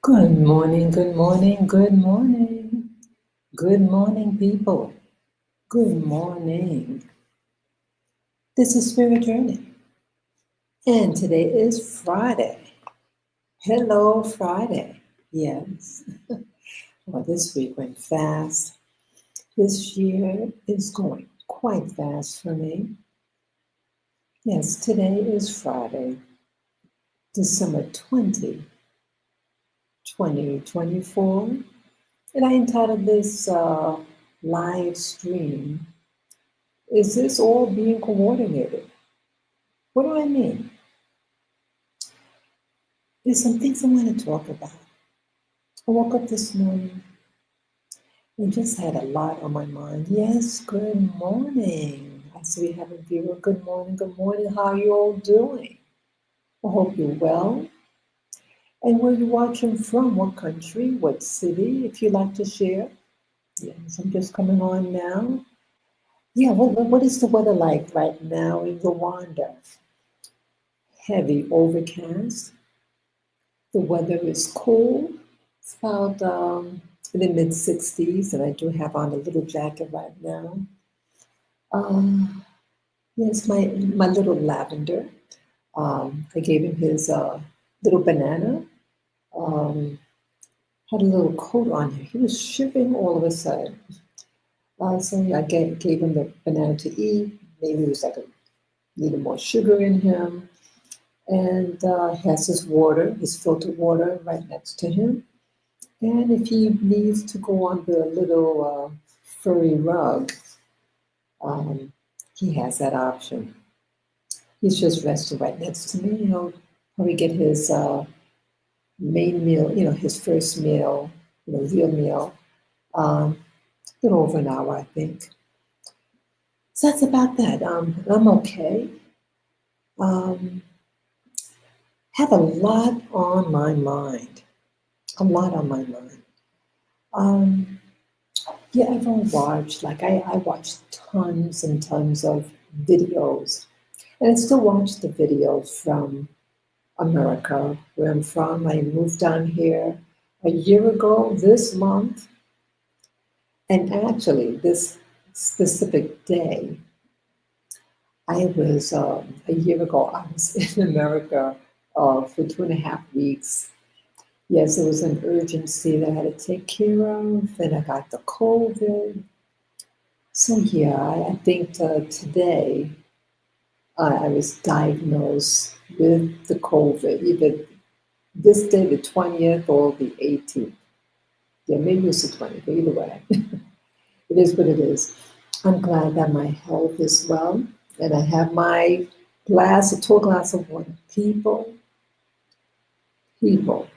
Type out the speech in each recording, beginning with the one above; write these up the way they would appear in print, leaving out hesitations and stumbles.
Good morning, good morning, good morning. Good morning, people. Good morning. This is Spirit Journey, and today is Friday. Hello, Friday. Yes. Well, this week went fast. This year is going quite fast for me. Yes, today is Friday, December 2024. And I entitled this live stream, Is This All Being Coordinated? What do I mean? There's some things I want to talk about. I woke up this morning and just had a lot on my mind. Yes, good morning. I see we have a viewer. Good morning, good morning. How are you all doing? I hope you're well. And where you watching from? What country? What city? If you'd like to share. Yes, I'm just coming on now. Yeah, what is the weather like right now in Rwanda? Heavy overcast. The weather is cool. It's about in the mid 60s, and I do have on a little jacket right now. Um, yes, my little lavender. I gave him his little banana. Um, had a little coat on him. He was shivering all of a sudden. So I gave him the banana to eat. Maybe it was like a needed more sugar in him. And has his water, his filtered water, right next to him. And if he needs to go on the little furry rug, um, he has that option. He's just resting right next to me. He'll probably get his main meal, his first meal, real meal, um, a little over an hour, I think. So that's about that. I'm okay. Um, have a lot on my mind. A lot on my mind. Um, Yeah, I've watched, like I watched tons and tons of videos. And I still watch the videos from America, where I'm from. I moved down here a year ago this month. And actually, this specific day, a year ago, I was in America for 2.5 weeks. Yes, it was an urgency that I had to take care of. Then I got the COVID. So yeah, I think today I was diagnosed with the COVID, either this day, the 20th, or the 18th. Yeah, maybe it's the 20th, but either way, it is what it is. I'm glad that my health is well, and I have my a tall glass of water. People,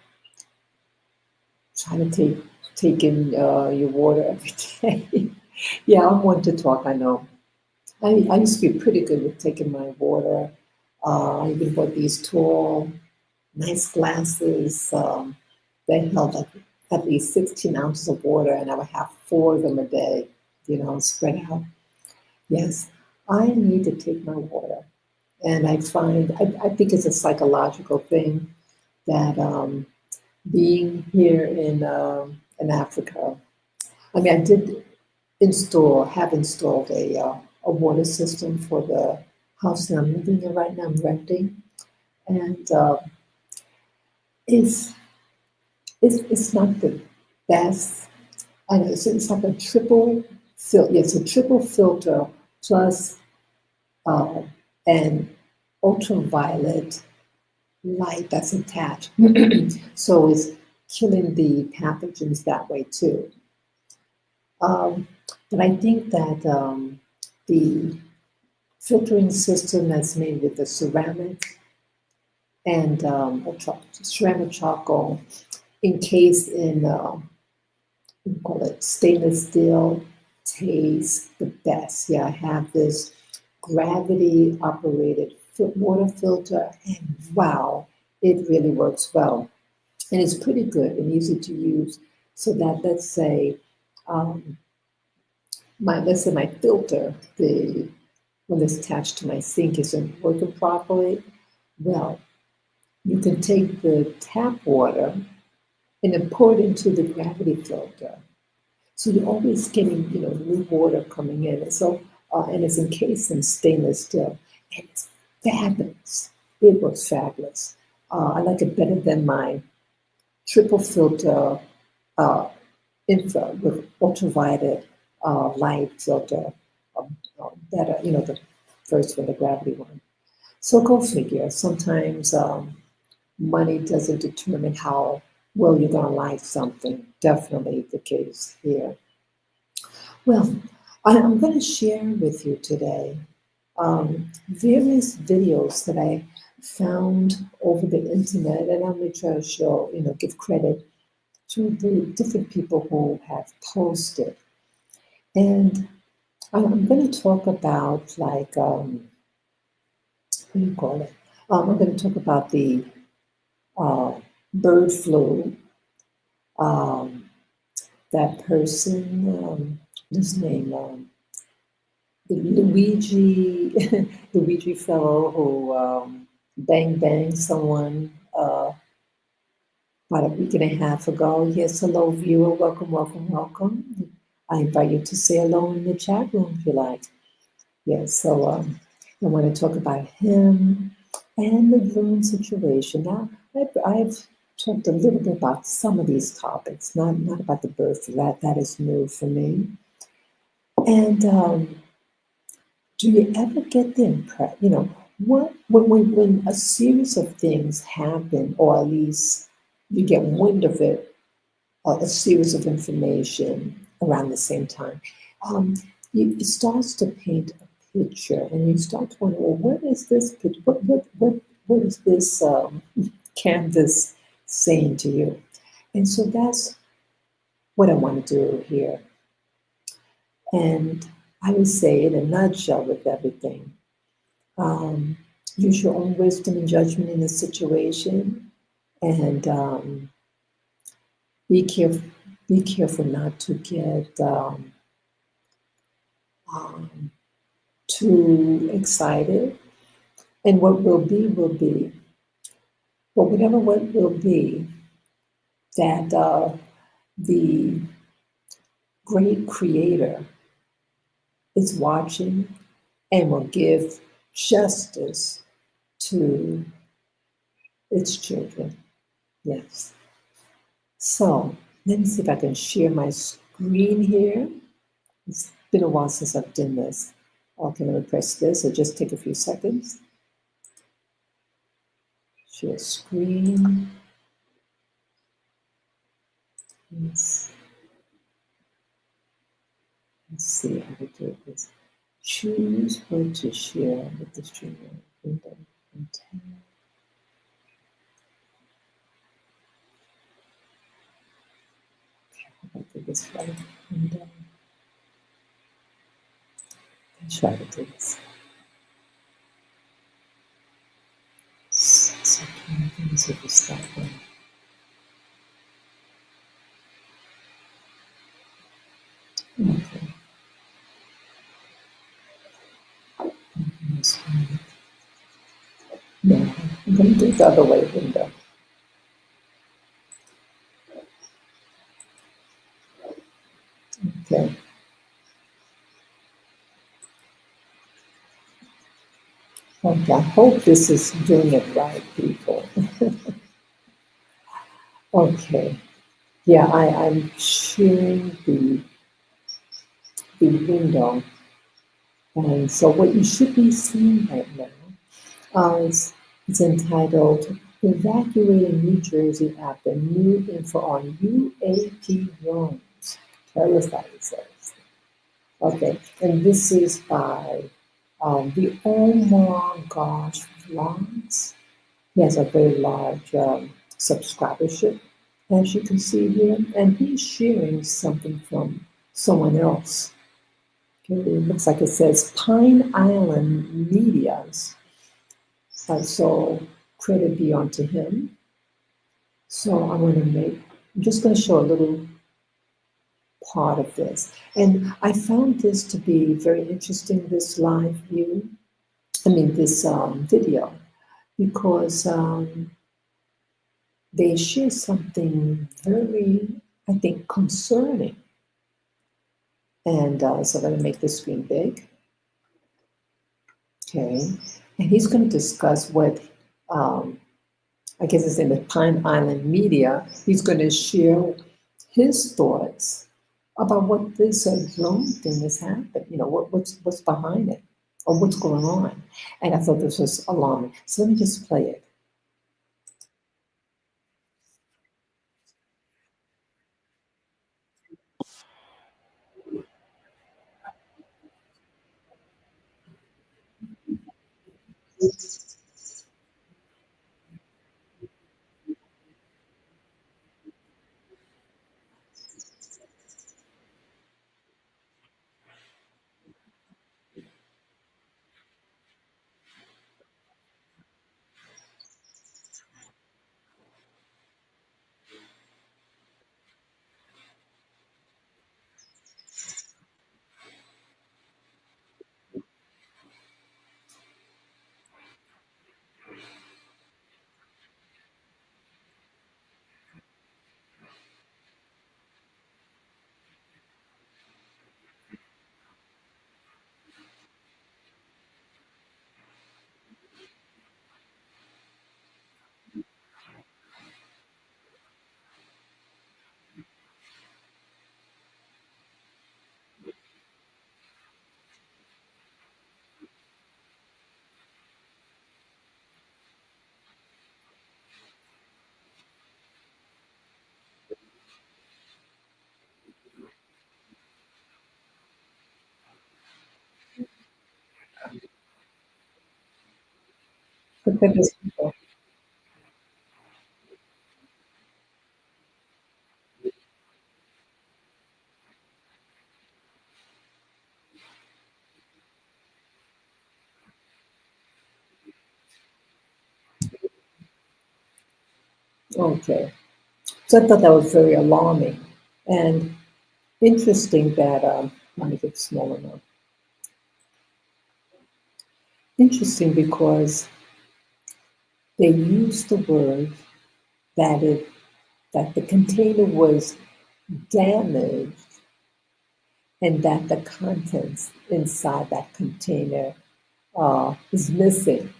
trying to take in your water every day. Yeah, I'm one to talk, I know. I used to be pretty good with taking my water. I even bought these tall, nice glasses that held like at least 16 ounces of water, and I would have four of them a day, spread out. Yes, I need to take my water. And I think it's a psychological thing that being here in Africa, I mean, I did have installed a water system for the house that I'm living in right now. I'm renting, and it's it's not the best. I know it's like a triple filter. It's a triple filter plus uh, an ultraviolet light that's attached. So it's killing the pathogens that way too. Um, but I think that the filtering system that's made with the ceramic and ceramic charcoal encased in we call it stainless steel tastes the best. Yeah, I have this gravity operated water filter, and wow, it really works well. And it's pretty good and easy to use. So that um, let's say my filter, the when it's attached to my sink isn't working properly, well, you can take the tap water and then pour it into the gravity filter. So you're always getting, new water coming in. And it's encased in stainless steel. And it's fabulous. It was fabulous. I like it better than my triple filter uh, infra with ultraviolet light filter. Better, the first one, the gravity one. So go figure. Sometimes money doesn't determine how well you're going to like something. Definitely the case here. Well, I'm going to share with you today various videos that I found over the internet, and I'm going to try to show, give credit to the different people who have posted. And I'm going to talk about, like, what do you call it? I'm going to talk about the uh, bird flu. Um, that person, his name, the Luigi, Luigi fellow who banged someone about a week and a half ago. Yes, hello, viewer. Welcome, welcome, welcome. I invite you to say hello in the chat room if you like. Yes, so I want to talk about him and the drone situation. Now, I've talked a little bit about some of these topics, not about the birth. That is new for me. And do you ever get the impression, when a series of things happen, or at least you get wind of it, a series of information around the same time, um, it starts to paint a picture, and you start to wonder, well, what is this picture? What is this canvas saying to you? And so that's what I want to do here. And I would say, in a nutshell, with everything, um, use your own wisdom and judgment in the situation, and be careful. Be careful not to get um, too excited. And what will be will be. But whatever what will be, that the great Creator is watching and will give justice to its children. Yes. So let me see if I can share my screen here. It's been a while since I've done this. Okay, let me press this. It'll just take a few seconds. Share screen. Let's see how to do this. Choose what to share with the streamer window. I'll do this right. And try to do this. So let me see if it's that one. Okay. No, I'm going to do it the other way window. Okay. Okay, I hope this is doing it right, people. Okay. Yeah, I'm sharing the window. And so what you should be seeing right now is entitled Evacuating New Jersey After New Info on UAP Drones. Terrifying, it says. Okay, and this is by the Omar Gosh Vlogs. He has a very large subscribership, as you can see here, and he's sharing something from someone else. Okay, it looks like it says Pine Island Medias. So credit be unto him. So I'm just going to show a little part of this. And I found this to be very interesting, this live view, this video, because they share something very, I think, concerning. And so I'm going to make the screen big. Okay. And he's going to discuss what, I guess it's in the Pine Island media. He's going to share his thoughts about what this drone thing is happening, what's behind it or what's going on. And I thought this was alarming. So let me just play it. Look at this. Okay. So I thought that was very alarming and interesting that, let me get smaller now. Interesting because they used the word that that the container was damaged and that the contents inside that container is missing.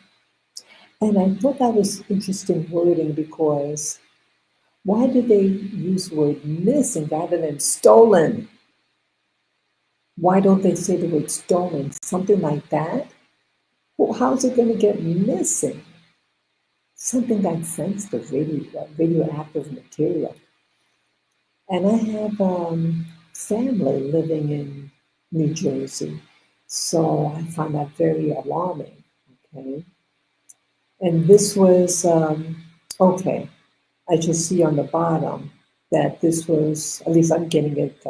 And I thought that was interesting wording because why did they use the word missing rather than stolen? Why don't they say the word stolen? Something like that? Well, how's it going to get missing? Something that sensitive, radioactive material. And I have family living in New Jersey, so I find that very alarming. Okay, and this was okay. I just see on the bottom that this was, at least I'm getting it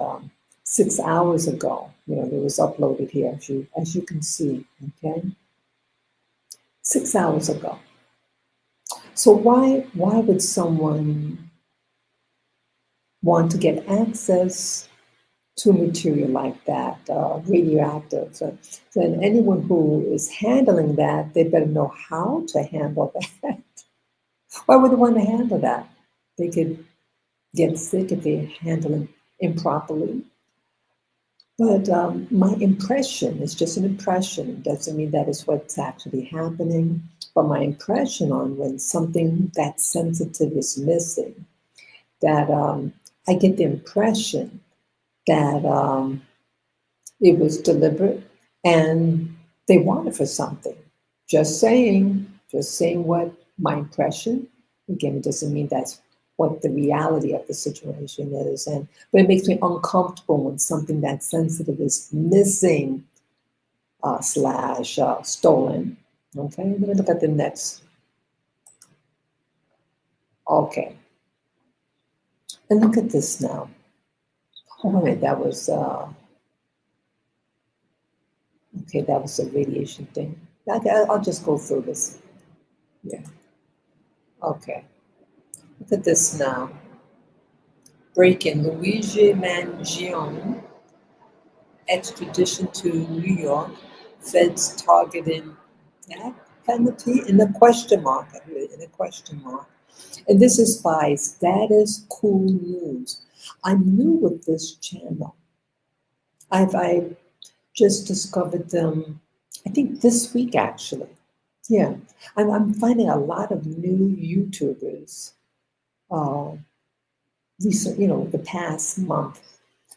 6 hours ago. It was uploaded here, as you can see. Okay, 6 hours ago. So why would someone want to get access to material like that, radioactive? So then anyone who is handling that, they better know how to handle that. Why would they want to handle that? They could get sick if they handle it improperly. But my impression is just an impression. It doesn't mean that is what's actually happening. But my impression on when something that sensitive is missing, that I get the impression that it was deliberate and they wanted for something. Just saying what my impression. Again, it doesn't mean that's what the reality of the situation is. But it makes me uncomfortable when something that sensitive is missing slash stolen. Okay, let me look at the next. Okay, and look at this now. Oh wait, that was okay. That was a radiation thing. Okay, I'll just go through this. Yeah. Okay. Look at this now. Breaking Luigi Mangione, extradition to New York, feds targeting death penalty in a question mark. In a question mark. And this is by Status Cool News. I'm new with this channel. I just discovered them, I think this week actually. Yeah, I'm finding a lot of new YouTubers uh, recent, the past month.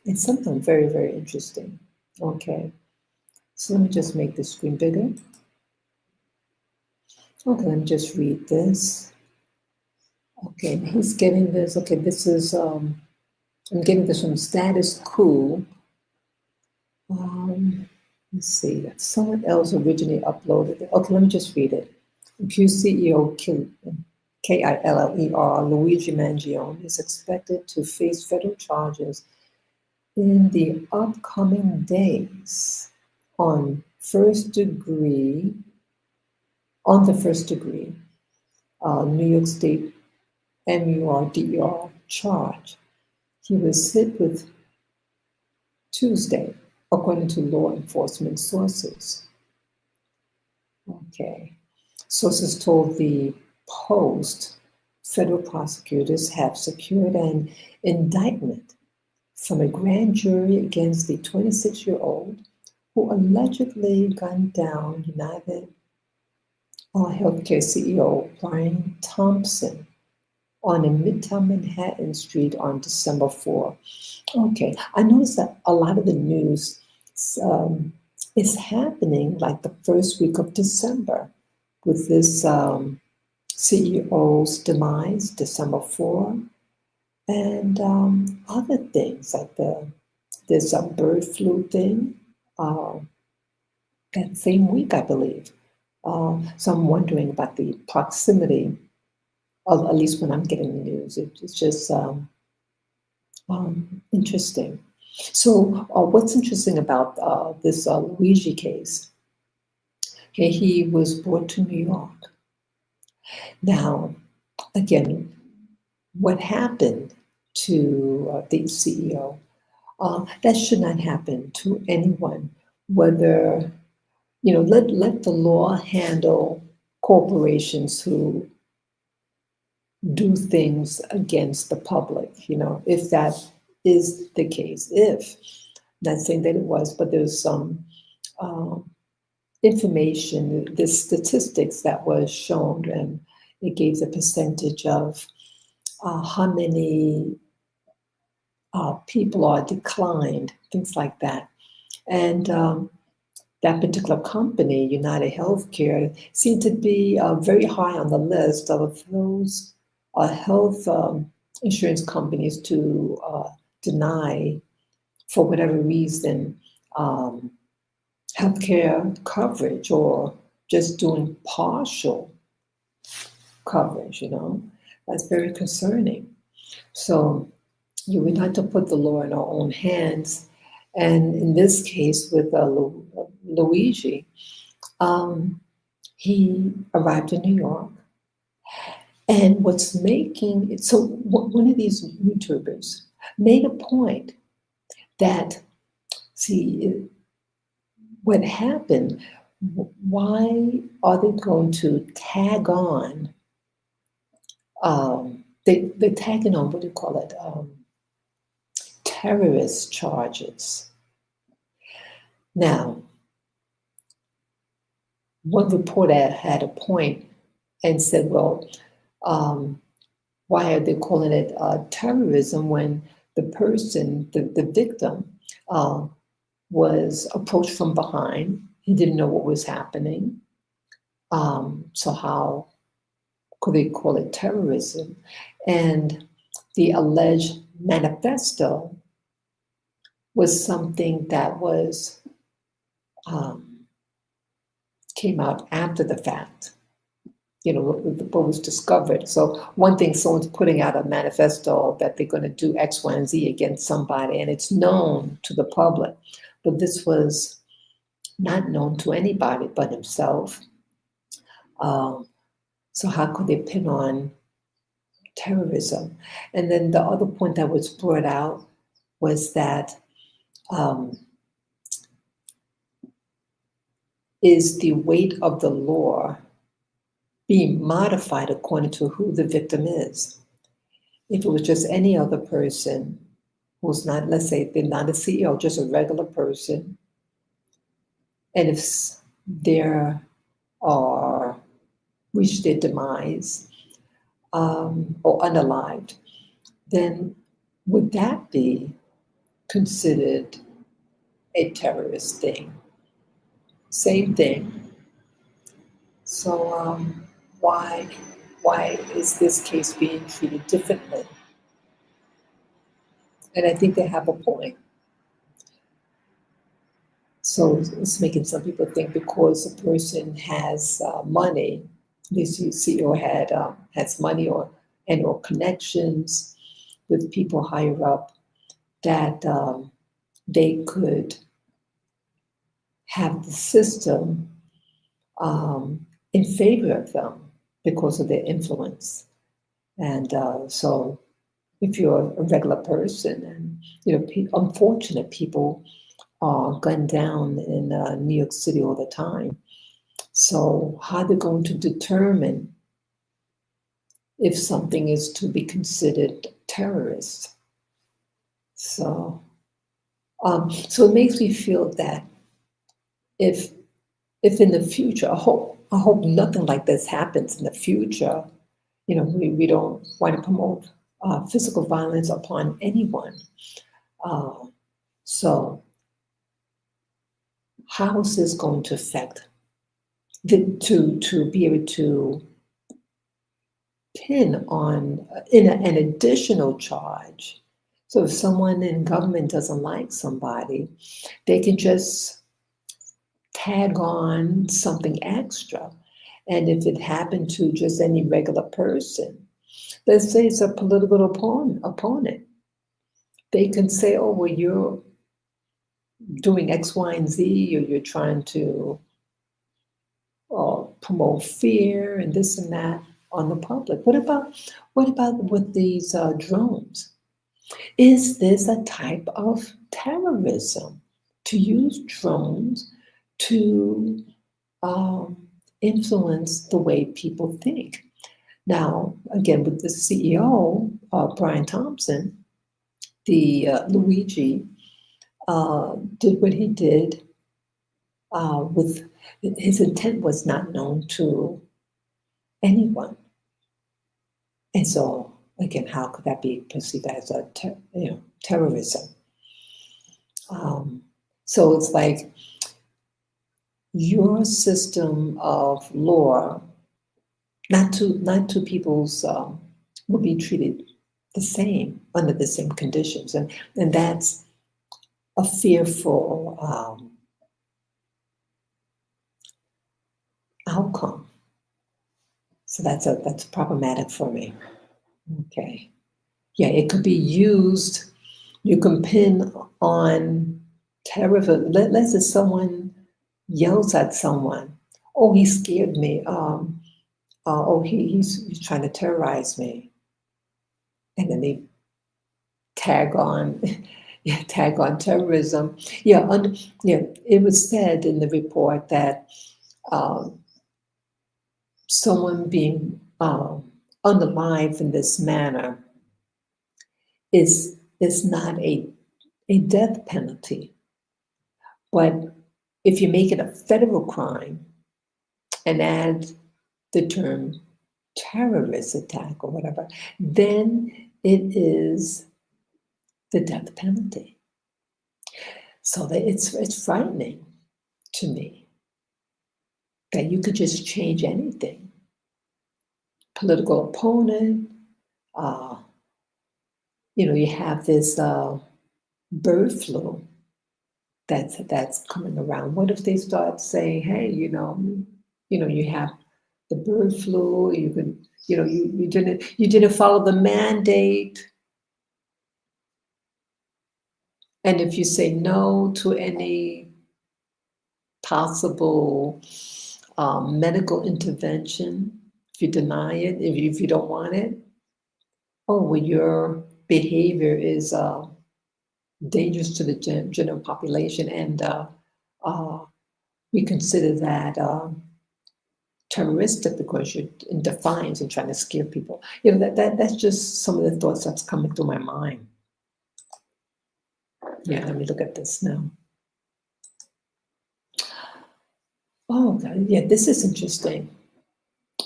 It's something very, very interesting. Okay, so let me just make the screen bigger. Okay, let me just read this. Okay, who's getting this? Okay, this is, I'm getting this from Status Cool. Let's see, someone else originally uploaded it. Okay, let me just read it. CEO Killer, Luigi Mangione, is expected to face federal charges in the upcoming days on first degree, on the first degree, New York State MURDER charge. He was hit with Tuesday, according to law enforcement sources. Okay. Sources told the Post federal prosecutors have secured an indictment from a grand jury against the 26-year-old who allegedly gunned down United Healthcare CEO Brian Thompson on a Midtown Manhattan street on December 4. Okay, I noticed that a lot of the news is happening like the first week of December with this CEO's demise, December 4, and other things like there's a bird flu thing that same week, I believe. So I'm wondering about the proximity, at least when I'm getting the news. It's just interesting. So what's interesting about this Luigi case? Okay, he was brought to New York. Now, again, what happened to the CEO? That should not happen to anyone, whether, let the law handle corporations who do things against the public, if that is the case. If, not saying that it was, but there's some information, the statistics that was shown, and it gave the percentage of how many people are declined, things like that. And that particular company, United Healthcare, seemed to be very high on the list of those health insurance companies to deny, for whatever reason, healthcare coverage or just doing partial coverage, That's very concerning. So we like to put the law in our own hands. And in this case with Luigi, he arrived in New York. And what's making it, so one of these YouTubers made a point that, see, what happened, why are they going to tag on, they're tagging on, what do you call it, terrorist charges. Now, one reporter had a point and said, well, why are they calling it terrorism when the person, the victim, was approached from behind? He didn't know what was happening. So how could they call it terrorism? And the alleged manifesto was something that was came out after the fact, what was discovered. So one thing, someone's putting out a manifesto that they're going to do X, Y, and Z against somebody, and it's known to the public. But this was not known to anybody but himself. So how could they pin on terrorism? And then the other point that was brought out was that is the weight of the law being modified according to who the victim is. If it was just any other person who's not, let's say they're not a CEO, just a regular person, and if they're reached their demise or unalived, then would that be considered a terrorist thing? Same thing. So why is this case being treated differently? And I think they have a point. So it's making some people think because a person has money, this CEO has money or connections with people higher up, that they could have the system in favor of them because of their influence. And so if you're a regular person and, unfortunate people are gunned down in New York City all the time. So how they're going to determine if something is to be considered terrorist? So it makes me feel that if in the future, I hope nothing like this happens in the future. We don't want to promote physical violence upon anyone. So how is this going to affect to be able to pin on an additional charge? So if someone in government doesn't like somebody, they can just tag on something extra. And if it happened to just any regular person, let's say it's a political opponent, they can say, oh, well, you're doing X, Y, and Z, or you're trying to promote fear and this and that on the public. What about with these drones? Is this a type of terrorism to use drones to influence the way people think? Now, again, with the CEO, Brian Thompson, the Luigi, did what he did with his intent was not known to anyone. And so, again, how could that be perceived as a terrorism? So it's like your system of law, not two people's will be treated the same under the same conditions, and that's a fearful outcome. So that's problematic for me. Okay. Yeah, it could be used. You can pin on terrorism. Let's say someone yells at someone. Oh, he scared me. He's trying to terrorize me. And then they tag on terrorism. It was said in the report that someone being unalive in this manner is not a death penalty. But if you make it a federal crime and add the term terrorist attack or whatever, then it is the death penalty. So that it's frightening to me that you could just change anything. Political opponent, you have this bird flu that's coming around. What if they start saying, hey, you have the bird flu, you could, you didn't follow the mandate. And if you say no to any possible medical intervention, if you deny it, if you don't want it, oh, well, your behavior is dangerous to the general population, and we consider that terroristic because you're in defiance and trying to scare people. You know, that's just some of the thoughts that's coming through my mind. Yeah, let me look at this now. Oh, God, yeah, this is interesting.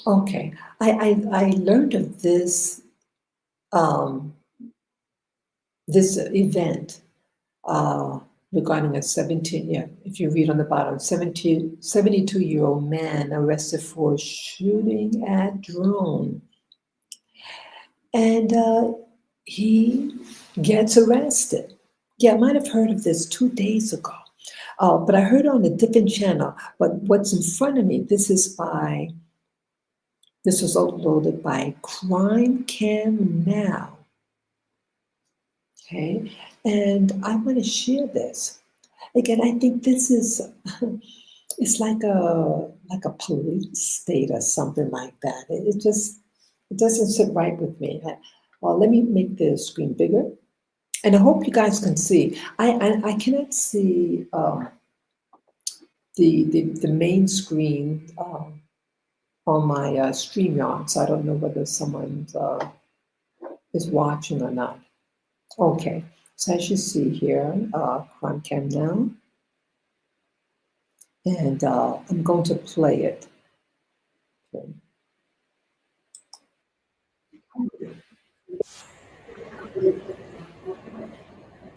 Okay, I learned of um, this event uh, regarding a 17, yeah, if you read on the bottom, 72-year-old man arrested for shooting at drone. And he gets arrested. Yeah, I might have heard of this 2 days ago, but I heard on a different channel. But what's in front of me, this was uploaded by Crime Cam Now. Okay, and I want to share this. Again, I think this is it's like a police state or something like that. It just it doesn't sit right with me. Let me make the screen bigger, and I hope you guys can see. I cannot see the main screen on my StreamYard, so I don't know whether someone is watching or not. Okay, so as you see here, Crime Cam Now, and I'm going to play it. Okay.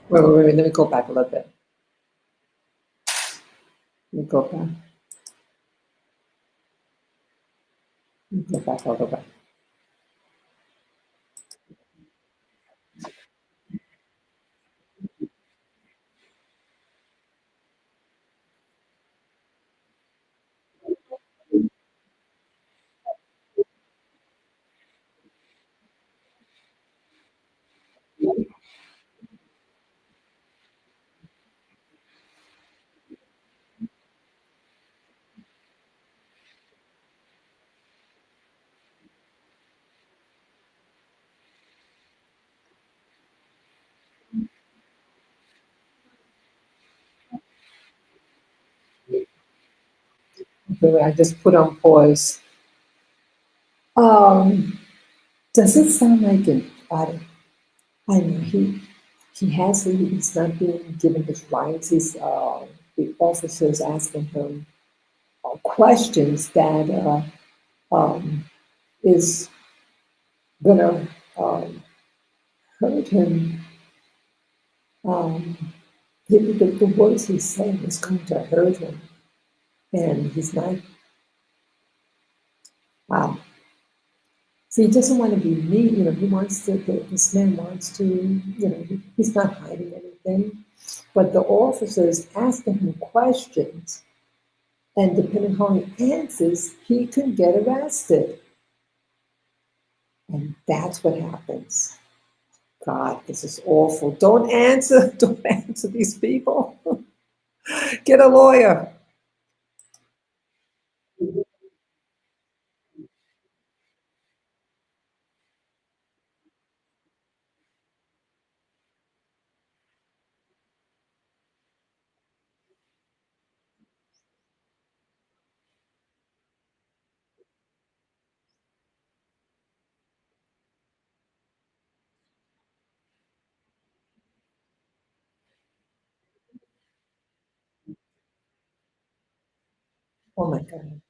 Wait, let me go back a little bit. Let me go back. Let me go back, I'll go back. Okay, I just put on pause. Um, does it sound like an audit? I know he's not being given his rights. The officers asking him questions that um, is gonna hurt him. Um, the words he's saying is going to hurt him, and he's not. Wow. So he doesn't want to be mean. You know, he wants to. This man wants to. You know, he's not hiding anything, but the officers asking him questions, and depending on how he answers, he can get arrested, and that's what happens. God, this is awful. Don't answer. Don't answer these people. Get a lawyer. Oh my God.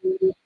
Shit.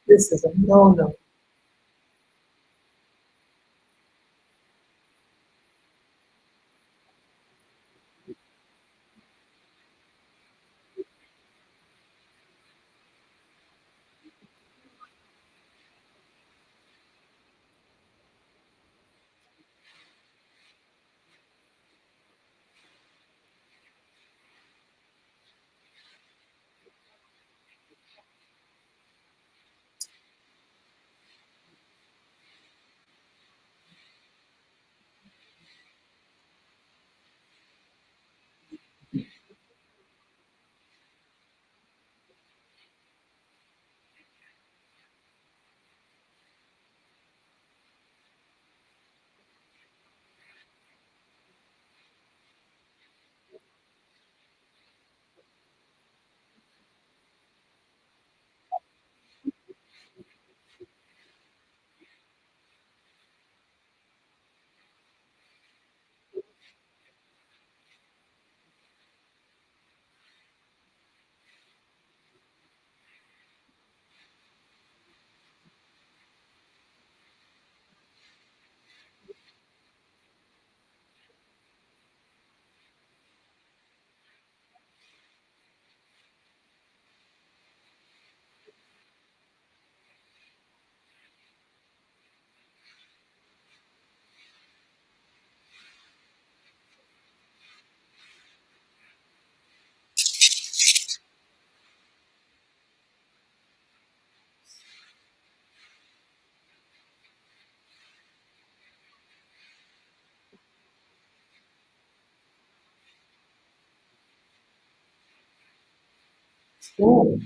This is a no-no. Oh,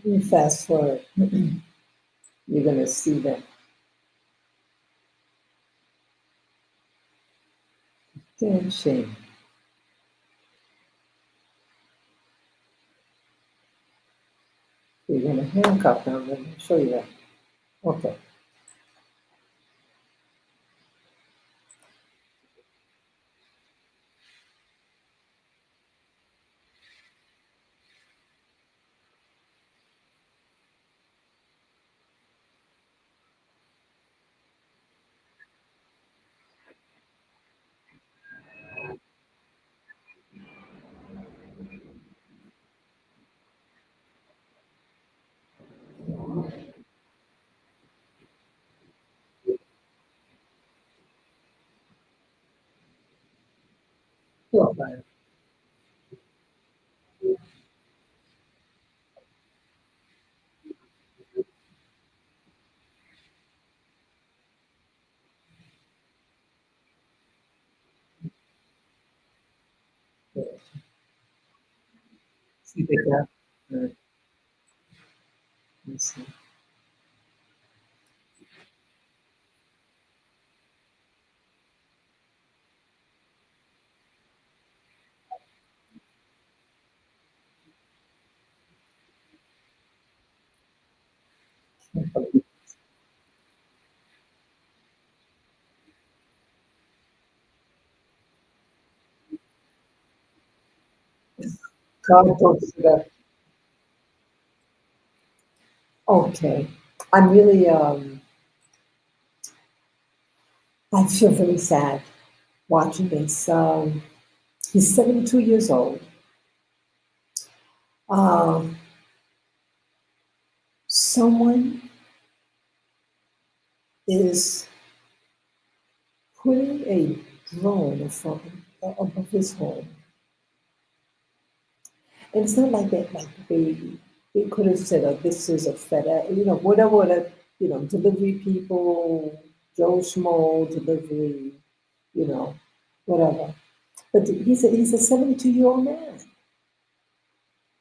You fast forward, you're going to see that. Damn shame. You're going to handcuff them. Let me show you that. Okay. Well, fine. Yeah. See the gap. Let's see. God talks to that. Okay. I'm really, I feel very sad watching this. He's 72 years old. Um, Someone is putting a drone in front of his home. And it's not like that, like they could have said, oh, this is a FedEx, whatever that, delivery people, Joe Schmo, delivery, you know, whatever. But he's a 72-year-old man.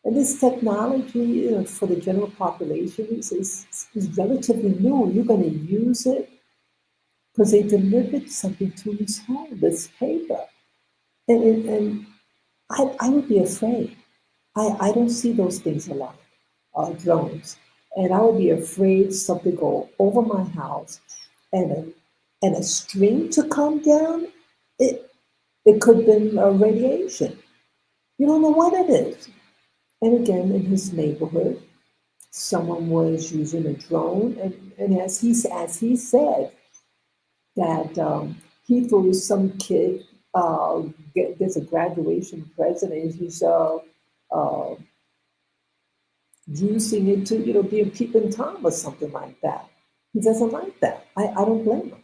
And this technology, for the general population is relatively new. You're going to use it because they delivered something to his home, this paper. And I would be afraid. I don't see those things a lot, drones. And I would be afraid something go over my house and a string to come down. It, it could have been radiation. You don't know what it is. And again, in his neighborhood, someone was using a drone, and as he said that he thought some kid there's a graduation present, and he's uh, using it to be a peep in Tom or something like that. He doesn't like that. I don't blame him.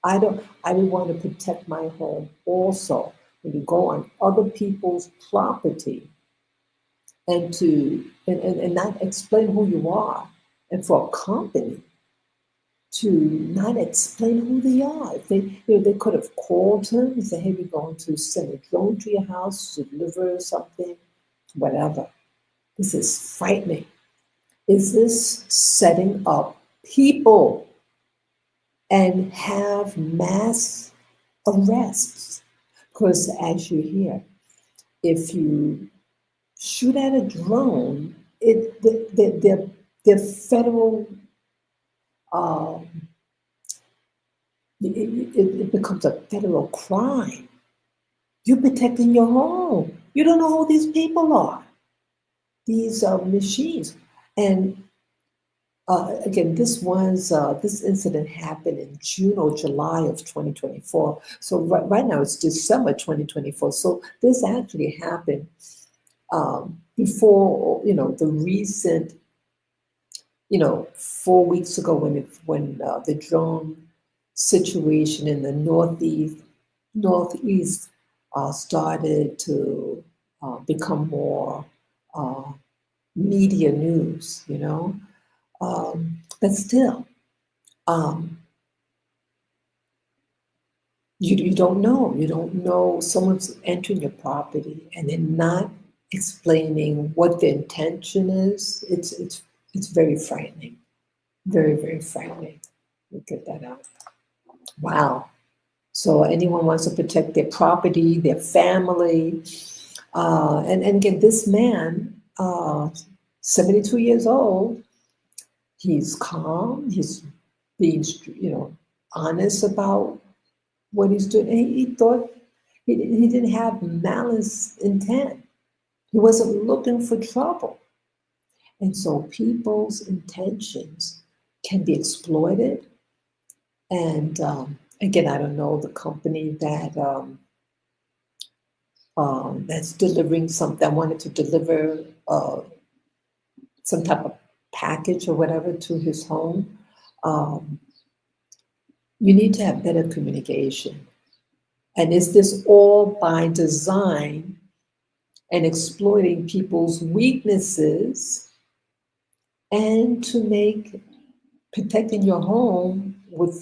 I would want to protect my home also. When you go on other people's property and not explain who you are, and for a company to not explain who they are. If they could have called him and said, hey, we're going to send a drone to your house to deliver something, whatever. This is frightening. Is this setting up people and have mass arrests? Because as you hear, if you shoot at a drone, the federal uh, it becomes a federal crime. You're protecting your home. You don't know who these people are, these machines. And again, this incident happened in June or July of 2024. So right now it's December 2024. So this actually happened before the recent 4 weeks ago when the drone situation in the northeast started to become more uh, media news, but still, um, you don't know. You don't know someone's entering your property and they're not explaining what the intention is. It's very frightening. Very, very frightening. We'll get that out. Wow. So anyone wants to protect their property, their family. And again, this man, 72 years old, he's calm, he's being, honest about what he's doing. And he thought he didn't have malice intent. He wasn't looking for trouble. And so people's intentions can be exploited. And again, I don't know the company that that's delivering something. I wanted to deliver some type of package or whatever to his home. You need to have better communication. And is this all by design and exploiting people's weaknesses and to make protecting your home with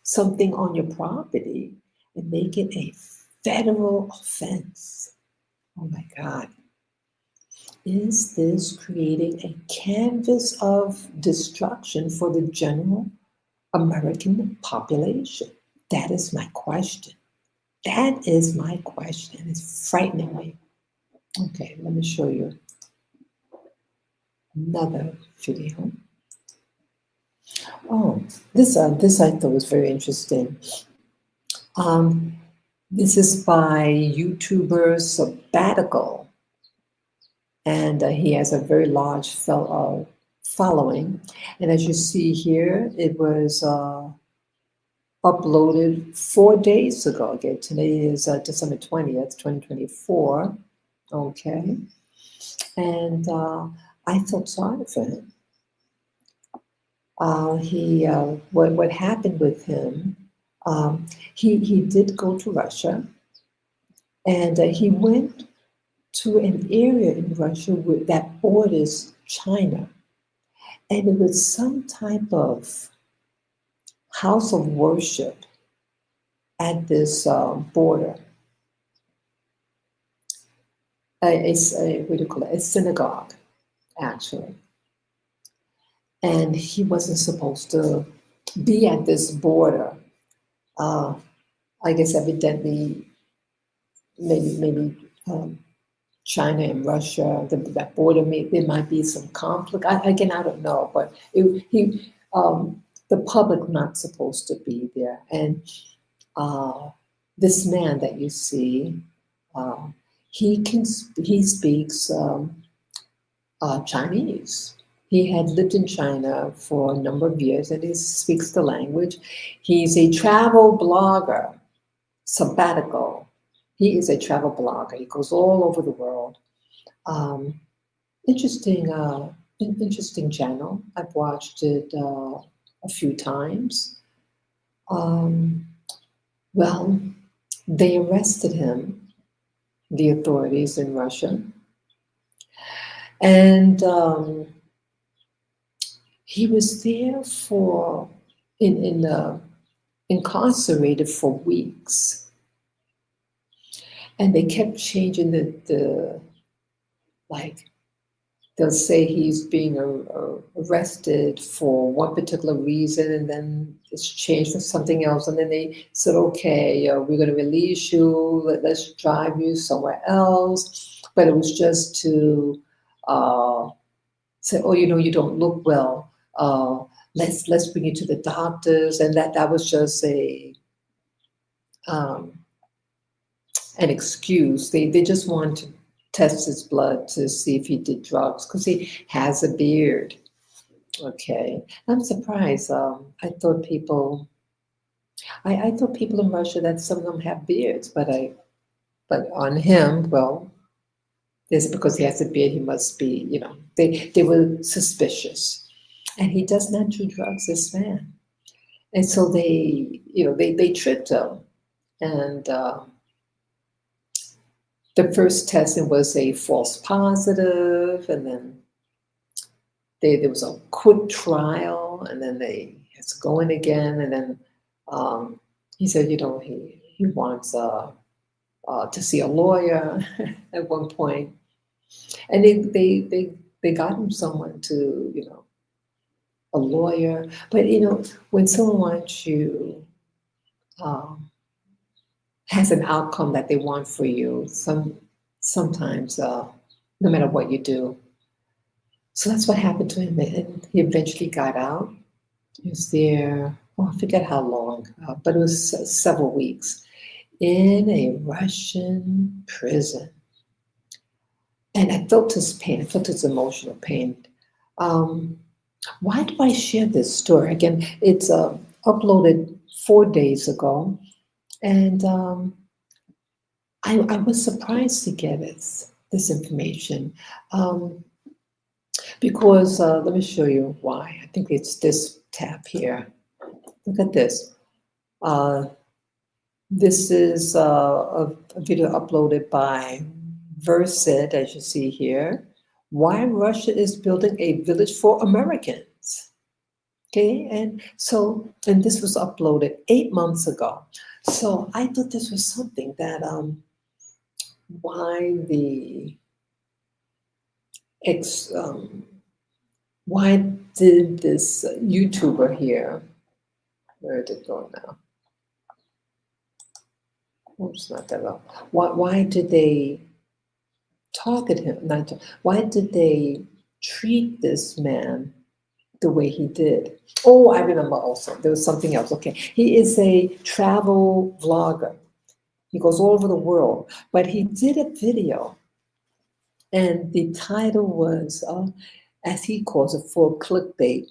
something on your property and make it a federal offense? Oh my God. Is this creating a canvas of destruction for the general American population? That is my question. That is my question. It's frightening me. Okay, let me show you another video. Oh, this I thought was very interesting. This is by YouTuber Sabbatical, and he has a very large following. And as you see here, it was uploaded 4 days ago. Okay, today is December 20th, 2024. Okay, and I felt sorry for him. What happened with him? He did go to Russia, and he went to an area in Russia that borders China, and it was some type of house of worship at this border. What do you call it? A synagogue, actually. And he wasn't supposed to be at this border. I guess evidently, maybe China and Russia, that border, there might be some conflict. Again, I don't know, but the public not supposed to be there. And this man that you see, he speaks Chinese. He had lived in China for a number of years, and he speaks the language. He's a travel blogger, Sabbatical. He is a travel blogger. He goes all over the world. Interesting channel. I've watched it a few times. Well, they arrested him, the authorities in Russia, and he was there for incarcerated for weeks, and they kept changing the like. They'll say he's being arrested for one particular reason, and then it's changed to something else. And then they said, okay, we're going to release you. Let's drive you somewhere else. But it was just to say, oh, you don't look well. Let's bring you to the doctors. And that was just an excuse. They just wanted to test his blood to see if he did drugs because he has a beard. Okay, I'm surprised. I thought people in Russia that some of them have beards, but on him, well, is because he has a beard, he must be. They were suspicious, and he does not do drugs. This man, and so they tricked him, and. The first testing was a false positive, and then there was a quick trial, and then they had to go in again, and then he said, he wants to see a lawyer at one point, And they got him someone to, a lawyer. But when someone wants you, um, has an outcome that they want for you, sometimes, no matter what you do. So that's what happened to him, and he eventually got out. He was there, oh, I forget how long, but it was several weeks in a Russian prison. And I felt his pain. I felt his emotional pain. Um, why do I share this story? Again, it's uploaded 4 days ago, and I was surprised to get this information um, because let me show you why. I think it's this tab here. Look at this. Uh, this is a video uploaded by Versid, as you see here. Why Russia is building a village for Americans. Okay, and this was uploaded 8 months ago. So I thought this was something that why the ex why did this YouTuber here, where did it go now? Oops, not that well. Why did they target him? Why did they treat this man the way he did? Oh, I remember also. There was something else. Okay. He is a travel vlogger. He goes all over the world. But he did a video, and the title was, as he calls it, for clickbait.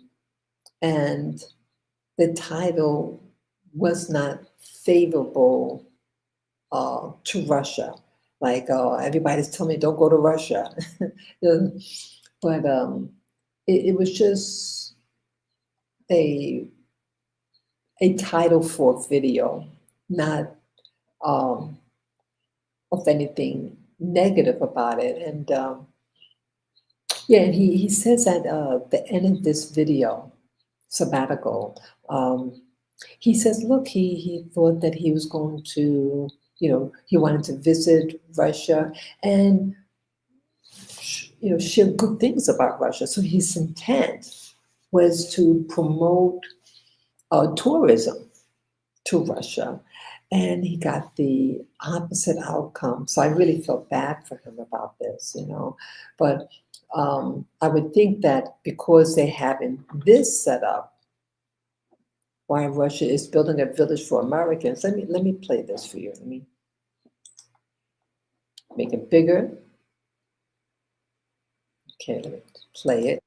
And the title was not favorable to Russia. Like, everybody's telling me don't go to Russia. But it was just a title for video, not um, of anything negative about it. And yeah, and he says at the end of this video, sabbatical, he says, look, he thought that he was going to, he wanted to visit Russia and share good things about Russia. So his intent was to promote tourism to Russia, and he got the opposite outcome. So I really felt bad for him about this. But I would think that because they having this set up, why Russia is building a village for Americans. Let me play this for you. Let me make it bigger. Okay, let me play it.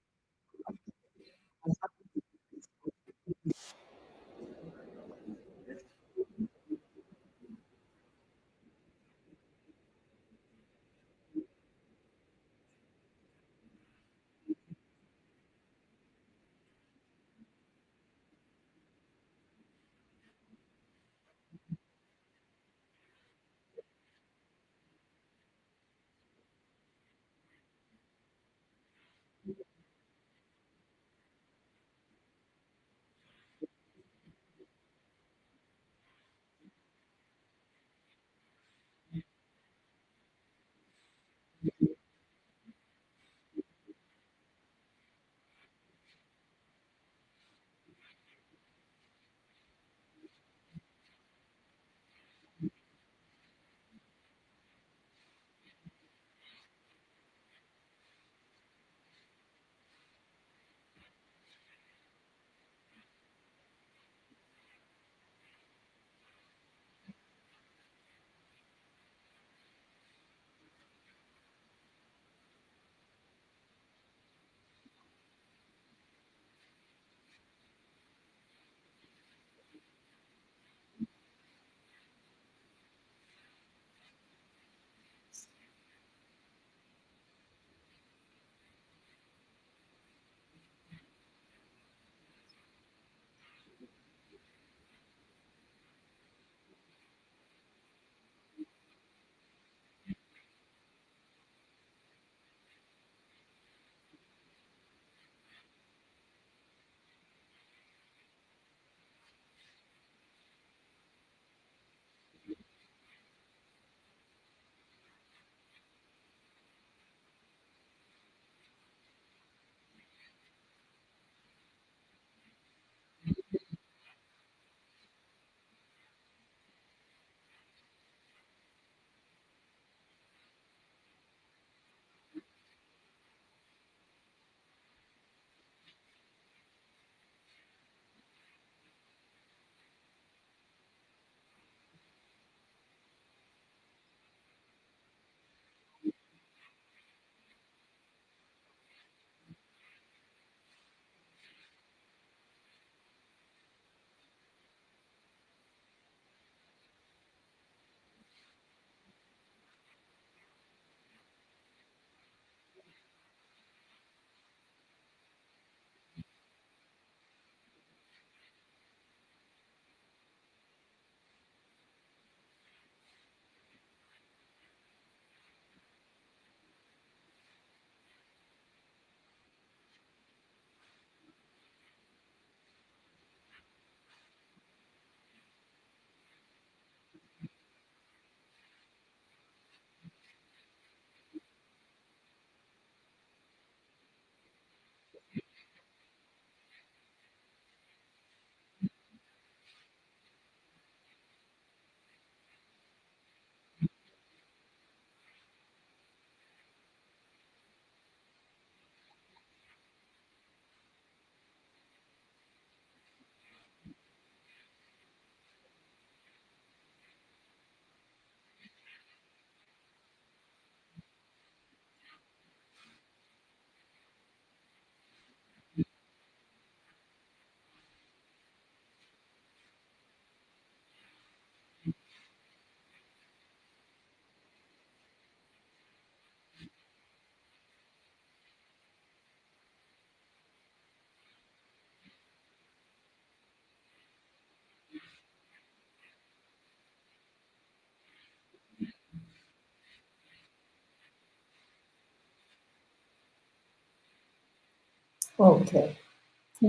Okay.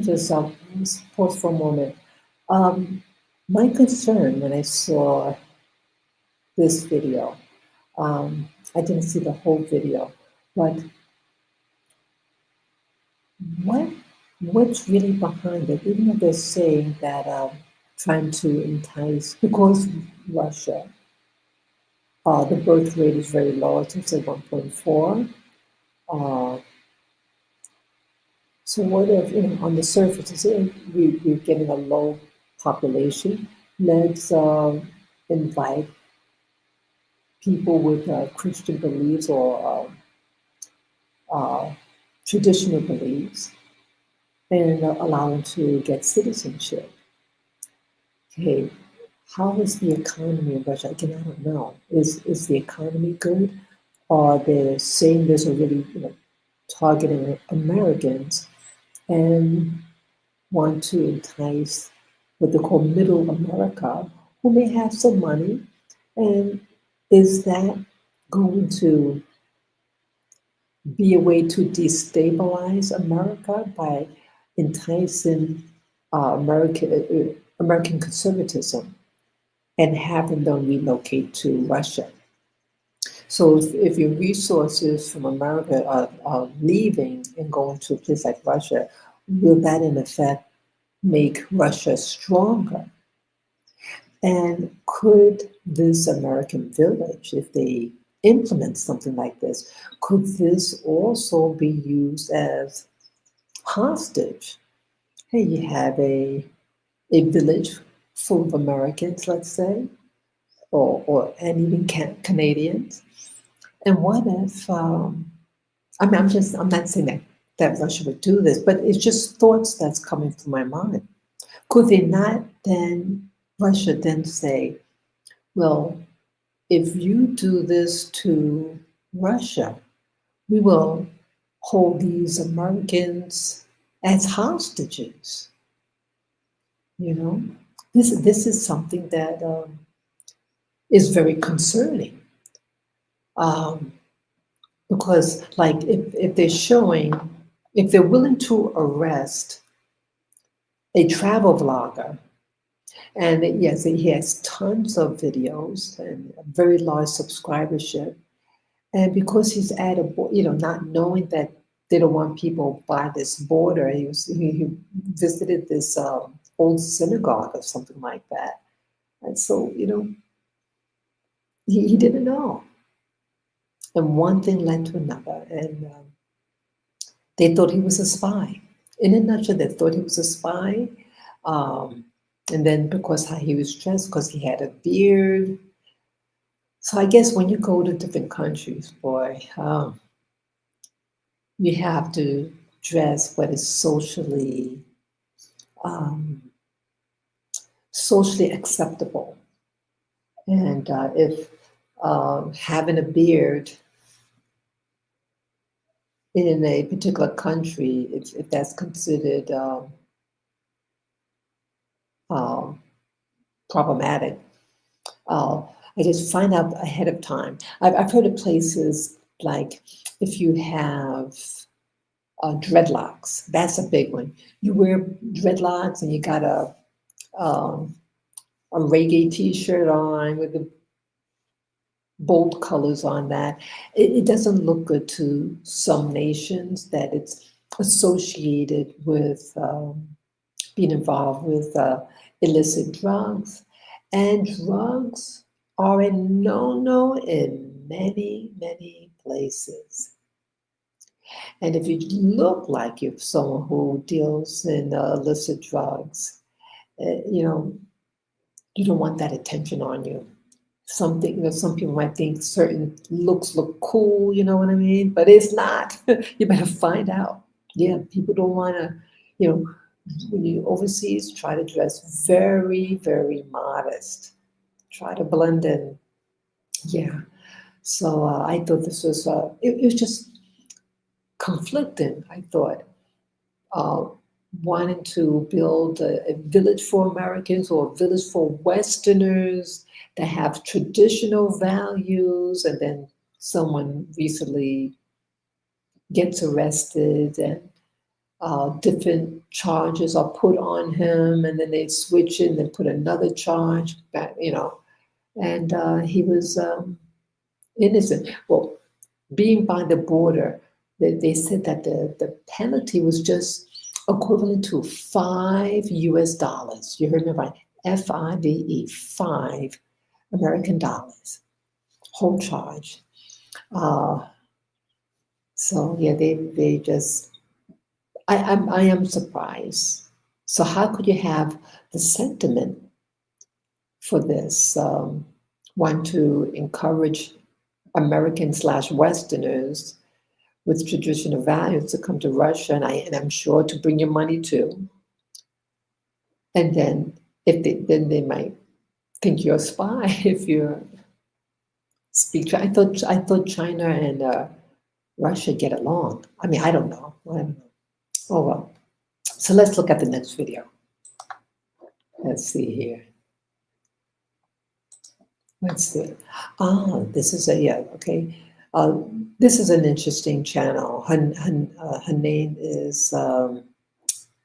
Just pause for a moment. Um, my concern when I saw this video, I didn't see the whole video, but what what's really behind it? Even though they're saying that trying to entice, because Russia, the birth rate is very low, it's at 1.4. Uh, so what if, on the surface, we're getting a low population? Let's invite people with Christian beliefs or uh, traditional beliefs and allow them to get citizenship. Okay, how is the economy in Russia? Again, I don't know. Is the economy good? Or they're saying there's already, targeting Americans and want to entice what they call middle America, who may have some money. And is that going to be a way to destabilize America by enticing American conservatism and having them relocate to Russia? So if your resources from America are leaving and going to a place like Russia, will that in effect make Russia stronger? And could this American village, if they implement something like this, could this also be used as hostage? Hey, you have a village full of Americans, let's say, or and even Canadians. And what if, I'm not saying that Russia would do this, but it's just thoughts that's coming to my mind. Could they not then, Russia then say, well, if you do this to Russia, we will hold these Americans as hostages. You know, this is something that is very concerning, um, because, like, if they're showing, if they're willing to arrest a travel vlogger, and yes, he has tons of videos and a very large subscribership. And because he's at a, not knowing that they don't want people by this border, he visited this old synagogue or something like that. And so, he didn't know. And one thing led to another. And they thought he was a spy. In a nutshell, they thought he was a spy. Um, and then because how he was dressed, because he had a beard. So I guess when you go to different countries, boy, you have to dress what is um, socially acceptable. And if having a beard in a particular country, if that's considered um, problematic, I just find out ahead of time. I've heard of places like if you have dreadlocks, that's a big one. You wear dreadlocks and you got um, a reggae T-shirt on with the bold colors on that. It doesn't look good to some nations that it's associated with being involved with illicit drugs. And drugs are a no-no in many, many places. And if you look like you're someone who deals in illicit drugs, you know, you don't want that attention on you. Something, some people might think certain looks look cool, you know what I mean? But it's not. You better find out. Yeah, people don't want to, you know, when you overseas, try to dress very, very modest. Try to blend in. Yeah. So I thought this was, it was just conflicting, I thought. Uh, wanting to build a village for Americans or a village for Westerners that have traditional values, and then someone recently gets arrested and different charges are put on him, and then they switch it and then put another charge back, and he was innocent. Well, being by the border, they said that the penalty was just equivalent to $5 US. You heard me right, FIVE, $5 American, whole charge. Uh, so yeah, they just I am surprised. So how could you have the sentiment for this? Want to encourage Americans slash Westerners with traditional values to come to Russia, and I'm sure to bring your money too. And then then they might think you're a spy if you speak. I thought China and Russia get along. I mean, I don't know. I don't know. Oh well. So let's look at the next video. Let's see here. Let's see. This is a, yeah, okay. Uh, this is an interesting channel. Her name is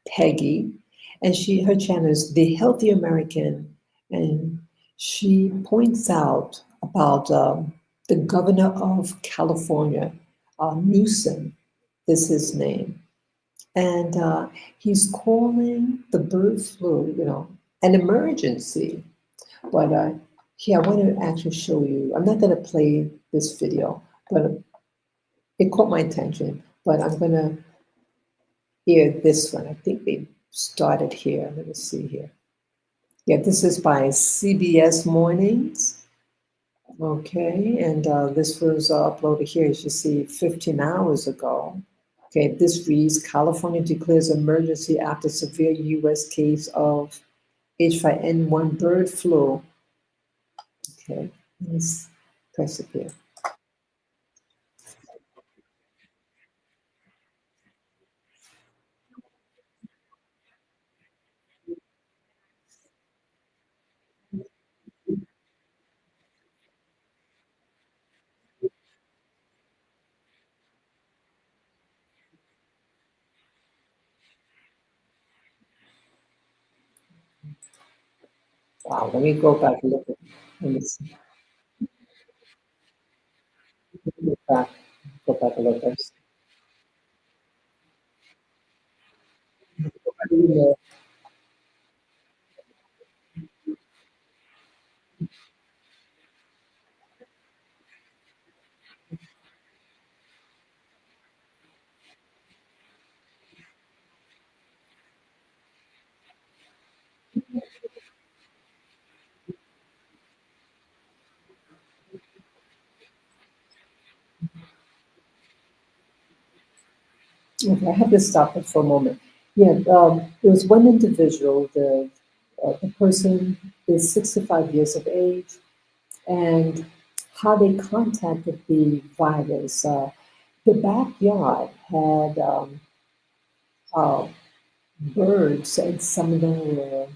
Peggy, and her channel is The Healthy American, and she points out about the governor of California, Newsom is his name, and he's calling the bird flu, an emergency. But here, I want to actually show you. I'm not going to play this video, but it caught my attention. But I'm going to hear this one. I think they started here. Let me see here. Yeah, this is by CBS Mornings. Okay, and this was uploaded here, as you see, 15 hours ago. Okay, this reads, California declares emergency after severe U.S. case of H5N1 bird flu. Okay, let's press it here. Wow, let me go back and look at let me see. Go back, go back and look at this. Okay, I have to stop it for a moment. Yeah, there was one individual, the person is 65 years of age, and how they contacted the virus. The backyard had uh, birds, and some of them were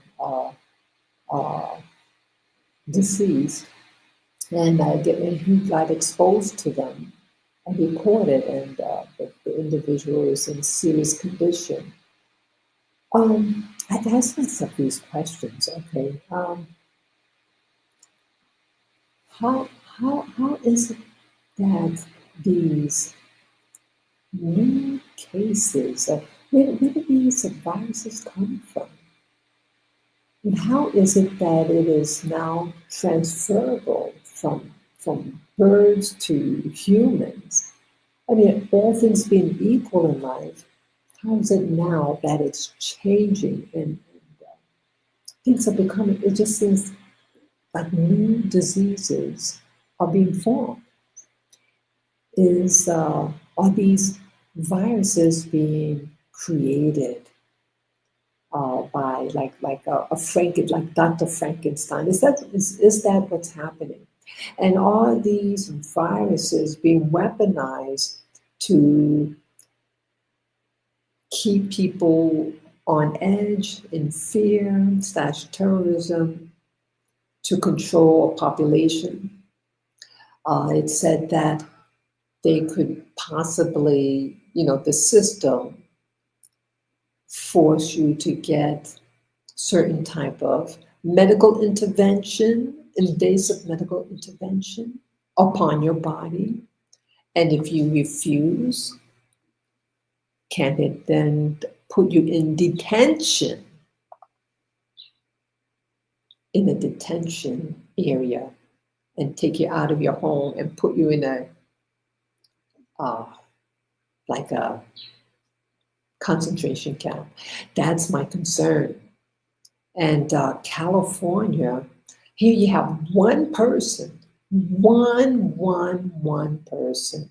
uh, deceased, and he got exposed to them, and he caught it, and the individual is in serious condition. I asked myself these questions. Okay, how is it that these new cases, where do these viruses come from? And how is it that it is now transferable from birds to humans? I mean, all things being equal in life, how is it now that it's changing and things are becoming, it just seems like new diseases are being formed? Are these viruses being created by like Dr. Frankenstein? Is that what's happening? And are these viruses being weaponized to keep people on edge in fear slash terrorism to control a population? It said that they could possibly, the system force you to get certain type of medical intervention, invasive medical intervention upon your body. And if you refuse, can it then put you in detention, in a detention area, and take you out of your home and put you in a uh, like a concentration camp? That's my concern. And California, here you have one person, one person,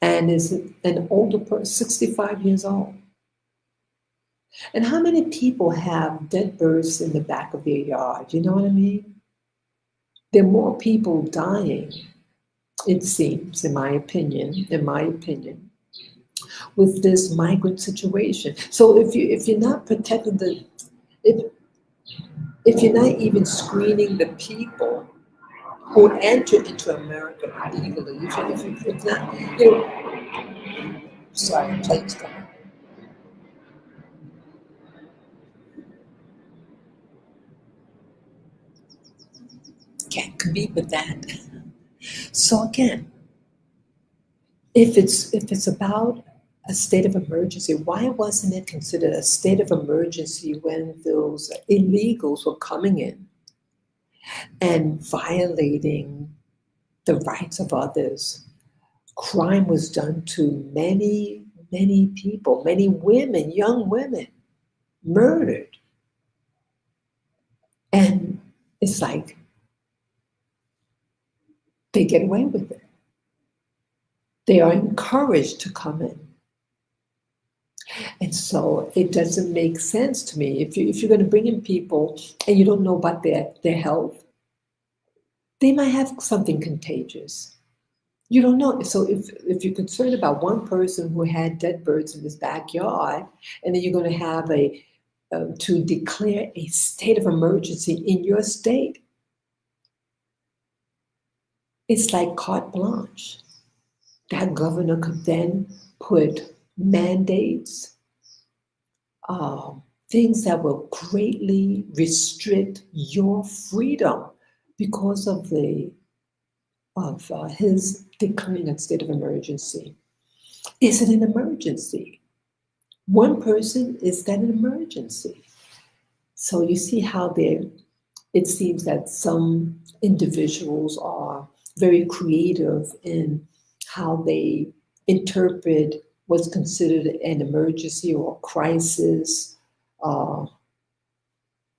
and is an older person, 65 years old. And how many people have dead birds in the back of their yard? You know what I mean? There are more people dying, it seems, in my opinion, with this migrant situation. So if you're not protecting if if you're not even screening the people who enter into America illegally, if not, you know, sorry, plane's coming. Can't compete with that. So again, if it's about a state of emergency, why wasn't it considered a state of emergency when those illegals were coming in and violating the rights of others? Crime was done to many people, many women, young women, murdered. And it's like they get away with it. They are encouraged to come in. And so it doesn't make sense to me. If you're going to bring in people and you don't know about their health, they might have something contagious. You don't know. So if you're concerned about one person who had dead birds in his backyard, and then you're going to have to declare a state of emergency in your state, it's like carte blanche. That governor could then put mandates, things that will greatly restrict your freedom because of his declaring a state of emergency. Is it an emergency? One person, is that an emergency? So you see how it seems that some individuals are very creative in how they interpret what's considered an emergency or a crisis,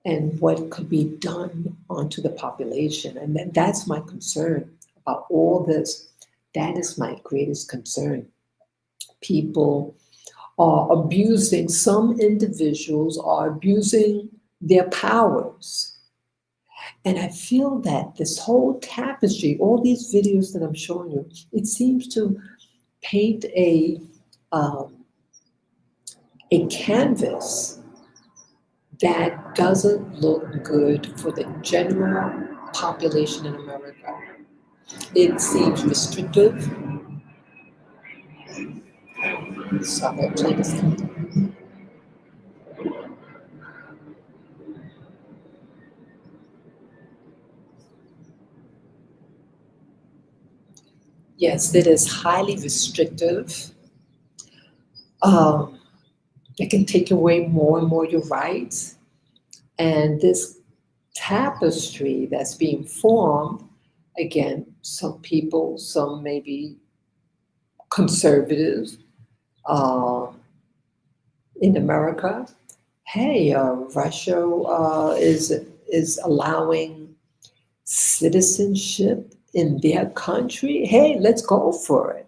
and what could be done onto the population. And that's my concern about all this. That is my greatest concern. People are abusing, some individuals are abusing their powers. And I feel that this whole tapestry, all these videos that I'm showing you, it seems to paint a canvas that doesn't look good for the general population in America. It seems restrictive. Sorry, please. Yes, it is highly restrictive. Um, it can take away more and more your rights. And this tapestry that's being formed, again, some people, some maybe conservatives uh, in America, hey, Russia is allowing citizenship in their country. Hey, let's go for it.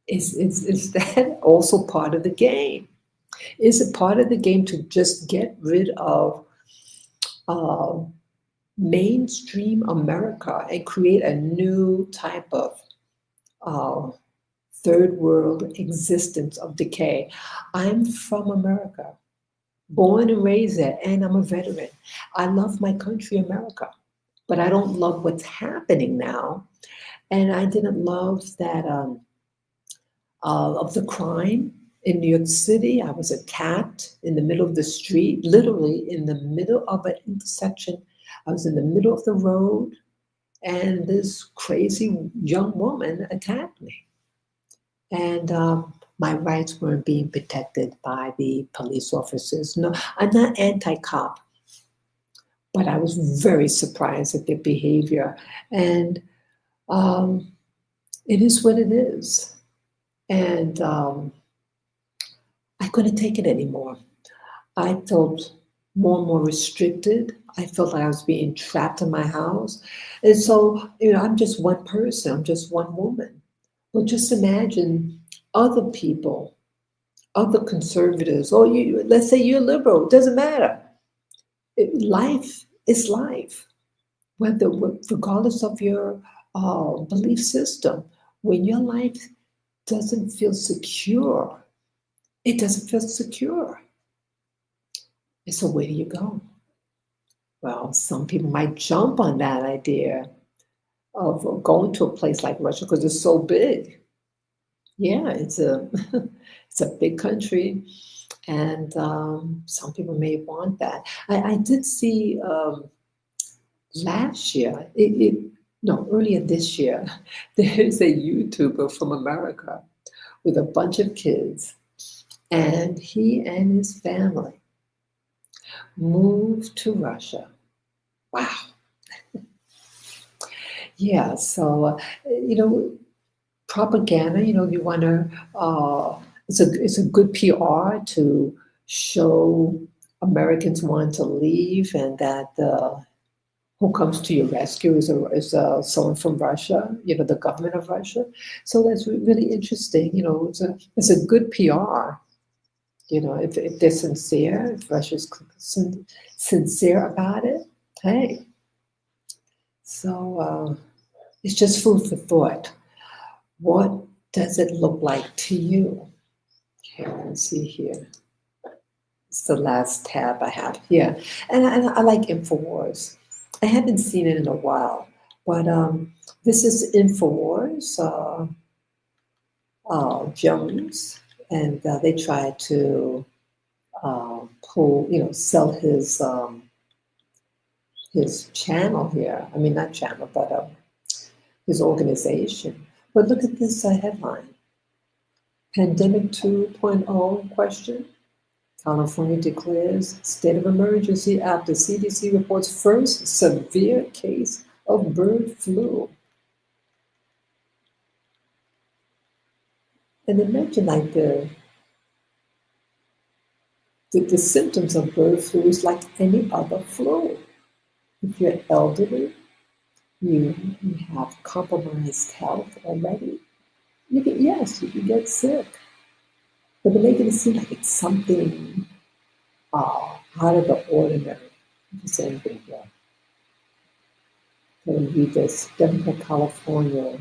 Is that also part of the game? Is it part of the game to just get rid of uh, mainstream America and create a new type of uh, third world existence of decay? I'm from America, born and raised there, and I'm a veteran. I love my country, America, but I don't love what's happening now. And I didn't love that of the crime. In New York City, I was attacked in the middle of the street, literally in the middle of an intersection. I was in the middle of the road, and this crazy young woman attacked me. And my rights weren't being protected by the police officers. No, I'm not anti-cop, but I was very surprised at their behavior. And um, it is what it is. And I couldn't take it anymore. I felt more and more restricted. I felt like I was being trapped in my house. And so, I'm just one person, I'm just one woman. Well, just imagine other people, other conservatives, or let's say you're liberal, it doesn't matter. Life is life, regardless of your belief system. When your life doesn't feel secure, it doesn't feel secure. And so where do you go? Well, some people might jump on that idea of going to a place like Russia because it's so big. Yeah, it's a it's a big country, and some people may want that. I did see last year, no, earlier this year, there's a YouTuber from America with a bunch of kids, and he and his family moved to Russia. Wow. Yeah, so propaganda. You want to. It's a good PR to show Americans want to leave, and that who comes to your rescue is someone from Russia. The government of Russia. So that's really interesting. It's a good PR. If they're sincere, if Russia's sincere about it, hey. So it's just food for thought. What does it look like to you? Okay, let's see here. It's the last tab I have here. And I like InfoWars. I haven't seen it in a while, but this is InfoWars, Jones, and they try to sell his channel here. I mean, not channel, but his organization. But look at this headline. Pandemic 2.0 question. California declares state of emergency after CDC reports first severe case of bird flu. And they mentioned like the symptoms of bird flu is like any other flu. If you're elderly, you have compromised health already, you can get sick. But they're making it seem like it's something out of the ordinary. The same thing here. So read this. Democrat California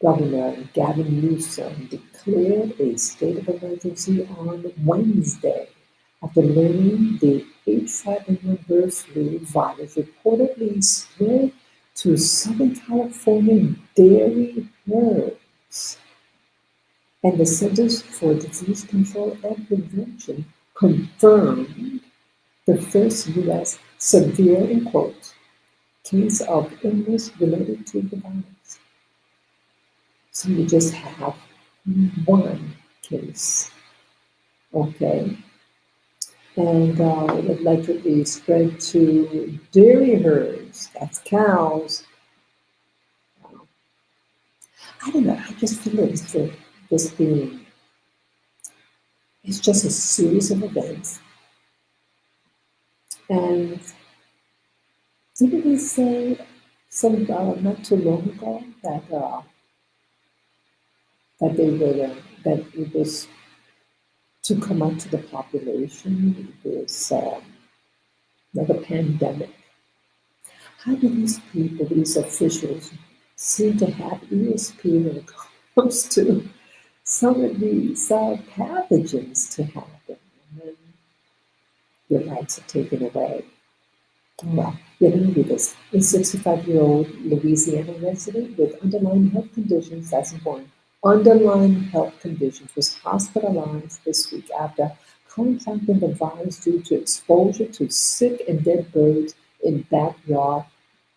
Governor Gavin Newsom declared a state of emergency on Wednesday after learning the H5N1 bird flu virus reportedly spread to Southern California dairy herds. And the Centers for Disease Control and Prevention confirmed the first U.S. severe, in quotes, case of illness related to the virus. So you just have one case, okay? And it allegedly spread to dairy herds, that's cows. I don't know, I just feel it's it's just a series of events. And didn't they say some not too long ago that that it was to come out to the population this like a pandemic? How do these people, these officials, seem to have ESP when it comes to some of these pathogens to happen, and then your rights are taken away? Well, let me read this. A 65-year-old Louisiana resident with underlying health conditions, that's important, underlying health conditions, was hospitalized this week after contracting the virus due to exposure to sick and dead birds in backyard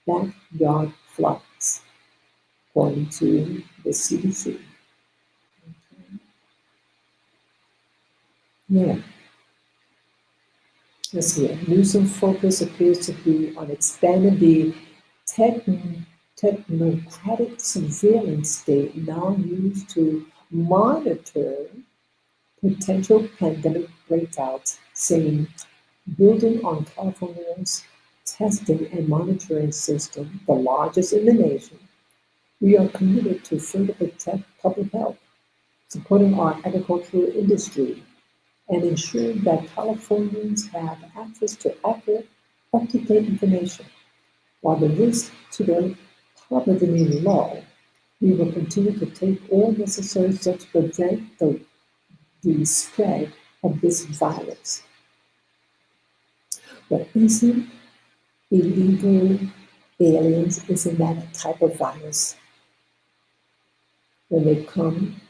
floods, according to the CDC. Yeah, let's see. Newsom's focus appears to be on expanding the techn- technocratic surveillance state now used to monitor potential pandemic breakouts, saying building on California's testing and monitoring system, the largest in the nation, we are committed to further protect public health, supporting our agricultural industry, and ensuring that Californians have access to accurate, up-to-date information. While the risk to the public remain low, we will continue to take all necessary steps to prevent the spread of this virus. But isn't illegal aliens, isn't that a type of virus? When they come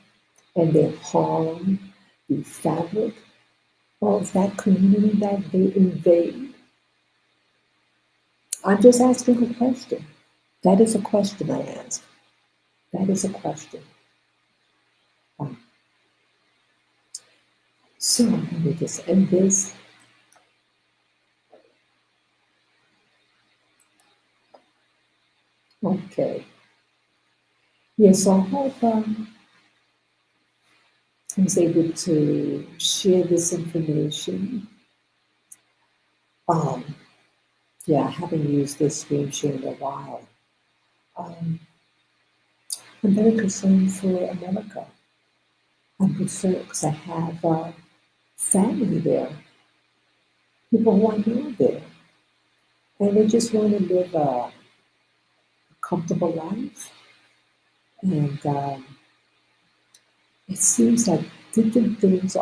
and they harm the fabric of that community that they invade? I'm just asking a question. That is a question I ask. That is a question. Um, so let me just end this. Okay. Yes, I hope I was able to share this information. Um, yeah, I haven't used this screen share in a while. Um, I'm very concerned for America. I'm concerned because I have family there, people who I know there, and they just want to live a comfortable life. And it seems like different things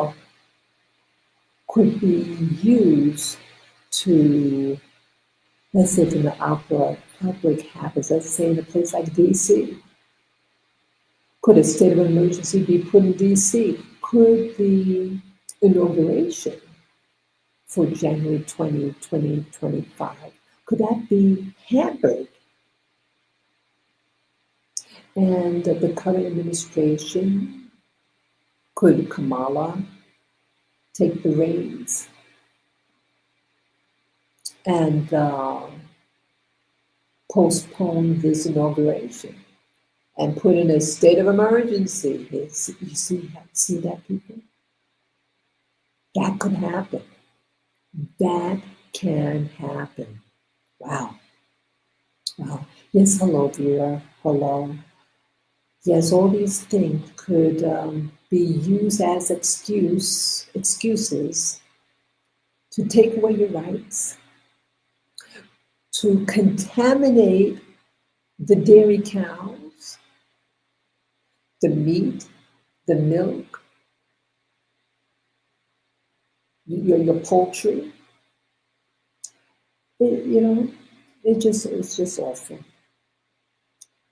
could be used to, let's say, if an outbreak happens, let's say in a place like DC. Could a state of emergency be put in DC? Could the inauguration for January 20, 2025, could that be hampered? And the current administration, could Kamala take the reins and postpone this inauguration and put in a state of emergency? You see that, people? That could happen. That can happen. Wow. Wow. Yes, hello, viewer. Hello. Yes, all these things could be used as excuses to take away your rights, to contaminate the dairy cows, the meat, the milk, your poultry. You know, it's just awful.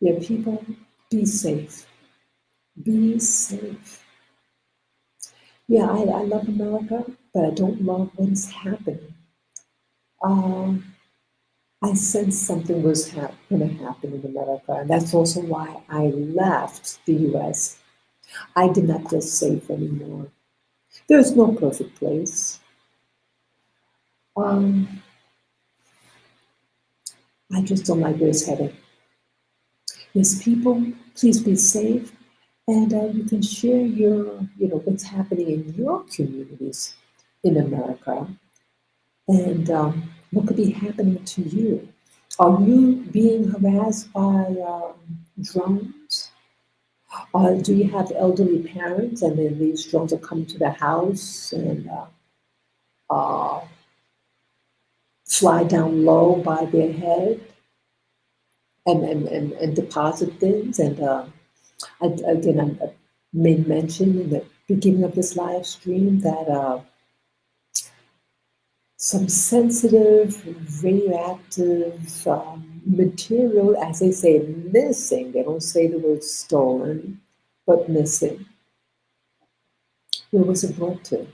Yeah, people, be safe. Be safe. Yeah, I love America, but I don't love what is happening. Um, I sensed something was going to happen in America, and that's also why I left the US. I did not feel safe anymore. There's no perfect place. Um, I just don't like where it's headed. Yes, people, please be safe, and you can share what's happening in your communities in America, and what could be happening to you. Are you being harassed by drones? Do you have elderly parents, and then these drones are coming to the house and uh, fly down low by their head and deposit things? And I made mention in the beginning of this live stream that some sensitive radioactive material, as they say, missing. They don't say the word stolen. but missing. Where was it brought to?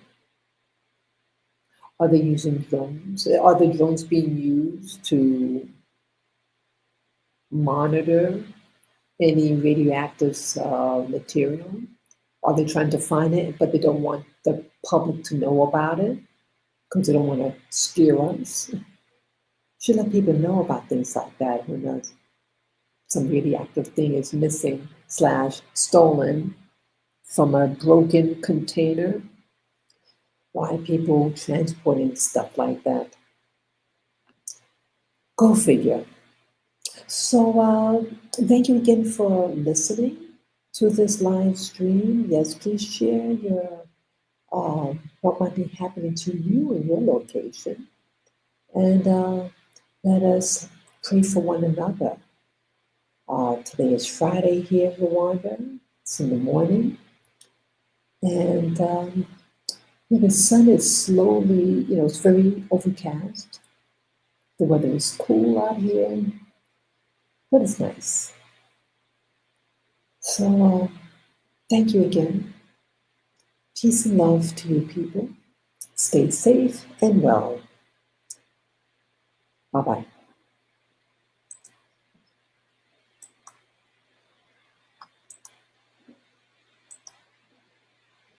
Are they using drones? Are the drones being used to monitor any radioactive material? Are they trying to find it, but they don't want the public to know about it because they don't want to scare us? Should let people know about things like that when some radioactive thing is missing slash stolen from a broken container. Why are people transporting stuff like that? Go figure. So thank you again for listening to this live stream. Yes, please share your what might be happening to you in your location, and let us pray for one another. Today is Friday here in Rwanda. It's in the morning, and the sun is slowly, it's very overcast. The weather is cool out here, but it's nice. So thank you again. Peace and love to you people. Stay safe and well. Bye bye.